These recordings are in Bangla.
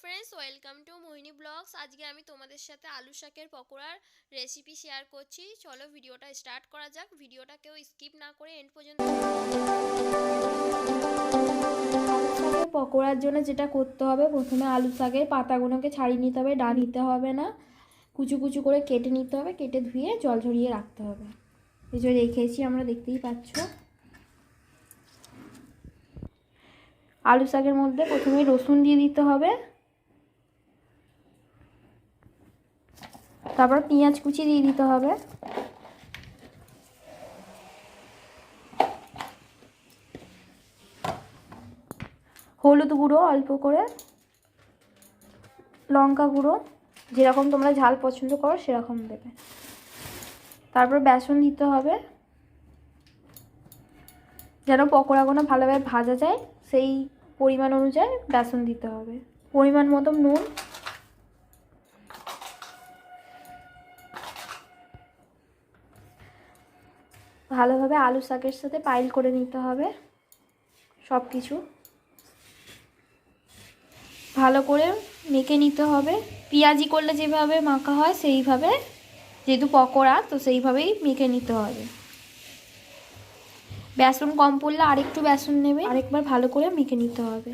Friends, welcome to Mohini blogs. আজকে আমি তোমাদের সাথে আলু শাকের পকোড়ার রেসিপি শেয়ার করছি। চলো ভিডিওটা স্টার্ট করা যাক। ভিডিওটা কেউ স্কিপ না করে এন্ড পর্যন্ত। শাকের পকোড়ার জন্য যেটা করতে হবে, প্রথমে আলু শাকের পাতাগুলোকে ছাড়িয়ে নিতে হবে, ডাল নিতে হবে না, কুচু কুচু করে কেটে নিতে হবে, কেটে ধুয়ে জল ঝরিয়ে রাখতে হবে। এই যে রেখেছি আমরা, দেখতেই পাচ্ছ। আলু শাকের মধ্যে প্রথমে রসুন দিয়ে দিতে হবে, তারপর পেঁয়াজ কুচি দিয়ে দিতে হবে, হলুদ গুঁড়ো অল্প করে, লঙ্কা গুঁড়ো যেরকম তোমরা ঝাল পছন্দ করো সেরকম দেবে, তারপর বেসন দিতে হবে যেন পকোড়াগুলো ভালোভাবে ভাজা যায়, সেই পরিমাণ অনুযায়ী বেসন দিতে হবে, পরিমাণ মতো নুন, ভালোভাবে আলু শাকের সাথে পাইল করে নিতে হবে। সব কিছু ভালো করে মেখে নিতে হবে, পেঁয়াজি করলে যেভাবে মাখা হয় সেইভাবে, যেহেতু পকোড়া তো সেইভাবেই মেখে নিতে হবে। বেসন কম পড়লে আরেকটু বেসন নেবে, আরেকবার ভালো করে মেখে নিতে হবে।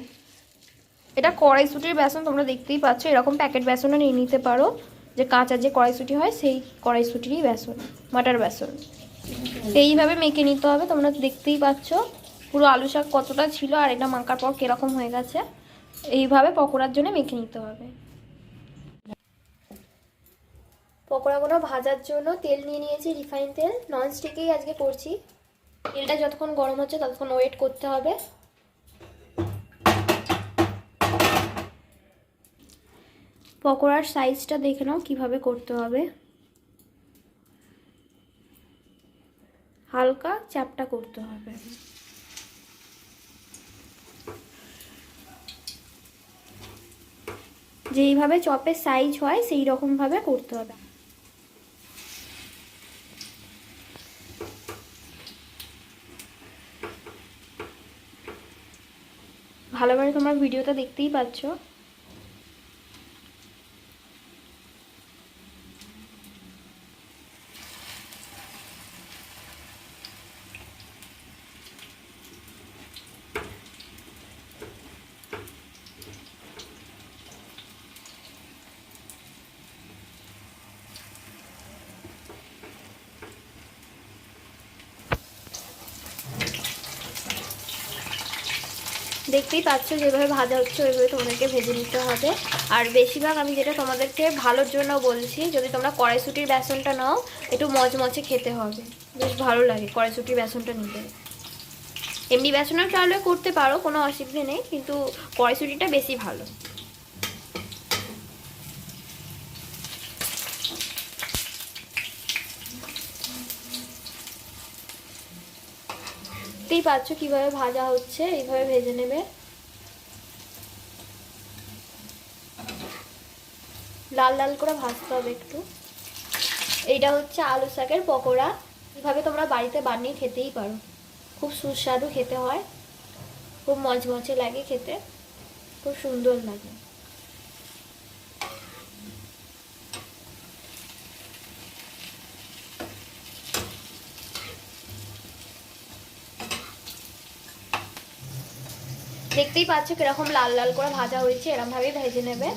এটা কড়াইশুঁটির বেসন, তোমরা দেখতেই পাচ্ছ। এরকম প্যাকেট বেসনও নিয়ে নিতে পারো, যে কাঁচা যে কড়াইশুঁটি হয় সেই কড়াইশুঁটিরই বেসন, মাটার বেসন। এইভাবে মেখে নিতে হবে। তোমরা দেখতেই পাচ্ছ পুরো আলু শাক কতটা ছিল আর এটা মাখার পর কীরকম হয়ে গেছে। এইভাবে পকোড়ার জন্য মেখে নিতে হবে। পকোড়াগুলো ভাজার জন্য তেল নিয়ে নিয়েছি, রিফাইন তেল। ননস্টিকেই আজকে করছি। তেলটা যতক্ষণ গরম হচ্ছে ততক্ষণ ওয়েট করতে হবে। পকোড়ার সাইজটা দেখে নাও কিভাবে করতে হবে। হালকা চ্যাপটা করতে হবে। যেইভাবে চপের সাইজ হয় সেই রকমভাবে করতে হবে। ভালোভাবে তোমরা ভিডিওটা দেখতেই পাচ্ছ। দেখতেই পাচ্ছ যেভাবে ভাজা হচ্ছে ওইভাবে তোমাদেরকে ভেজে নিতে হবে। আর বেশিরভাগ আমি যেটা তোমাদেরকে ভালোর জন্য বলছি, যদি তোমরা কড়াইশুঁটির বেসনটা নাও একটু মচমচে খেতে হবে, বেশ ভালো লাগে কড়াইশুঁটির বেসনটা নিতে। এমনি বেসনের চাউলে করতে পারো, কোনো অসুবিধে নেই, কিন্তু কড়াইশুঁটিটা বেশি ভালো। দেখতেই পাচ্ছ কিভাবে ভাজা হচ্ছে, এইভাবে ভেজে নেবে। লাল লাল করে ভাজতে হবে একটু। এইটা হচ্ছে আলু শাকের পকোড়া। এভাবে তোমরা বাড়িতে বানিয়ে খেতেই পারো, খুব সুস্বাদু খেতে হয়, খুব মচমচে লাগে খেতে, খুব সুন্দর লাগে। দেখতেই পাচ্ছ কিরকম লাল লাল করে ভাজা হয়েছে, এরকম ভাবেই ভেজে নেবে।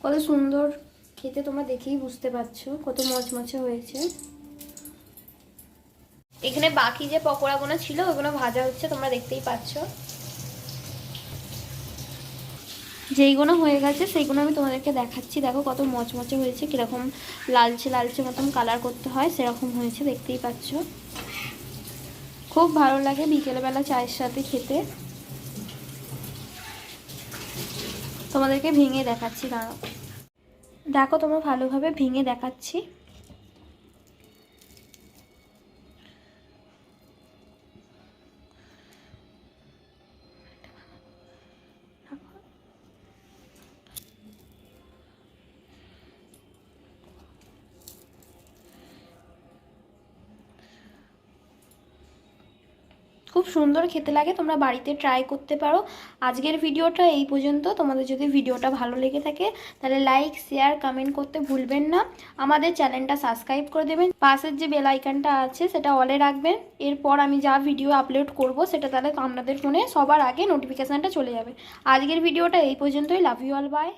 কত সুন্দর খেতে, তোমরা দেখেই বুঝতে পারছো কত মচমচে হয়েছে। এখানে বাকি যে পকোড়াগুলো ছিল ওগুলো ভাজা হচ্ছে, তোমরা দেখতেই পাচ্ছ। যেইগুলো হয়ে গেছে সেইগুলো আমি তোমাদেরকে দেখাচ্ছি। দেখো কত মচমচে হয়েছে, কিরকম লালচে লালচে মতন কালার করতে হয় সেরকম হয়েছে, দেখতেই পাচ্ছ। খুব ভালো লাগে বিকেলবেলা চায়ের সাথে খেতে। তোমাদেরকে ভেঙে দেখাচ্ছি, দাঁড়াও। দেখো তোমরা ভালোভাবে ভেঙে দেখাচ্ছি। খুব সুন্দর খেতে লাগে, তোমরা বাড়িতে ট্রাই করতে পারো। আজকের ভিডিওটা এই পর্যন্ত। তোমাদের যদি ভিডিওটা ভালো লেগে থাকে তাহলে লাইক, শেয়ার, কমেন্ট করতে ভুলবেন না। আমাদের চ্যানেলটা সাবস্ক্রাইব করে দেবেন। পাশের যে বেল আইকনটা আছে সেটা অলে রাখবেন। এরপর আমি যা ভিডিও আপলোড করব সেটা তাহলে আপনাদের ফোনে সবার আগে নোটিফিকেশানটা চলে যাবে। আজকের ভিডিওটা এই পর্যন্তই। Love you all, by.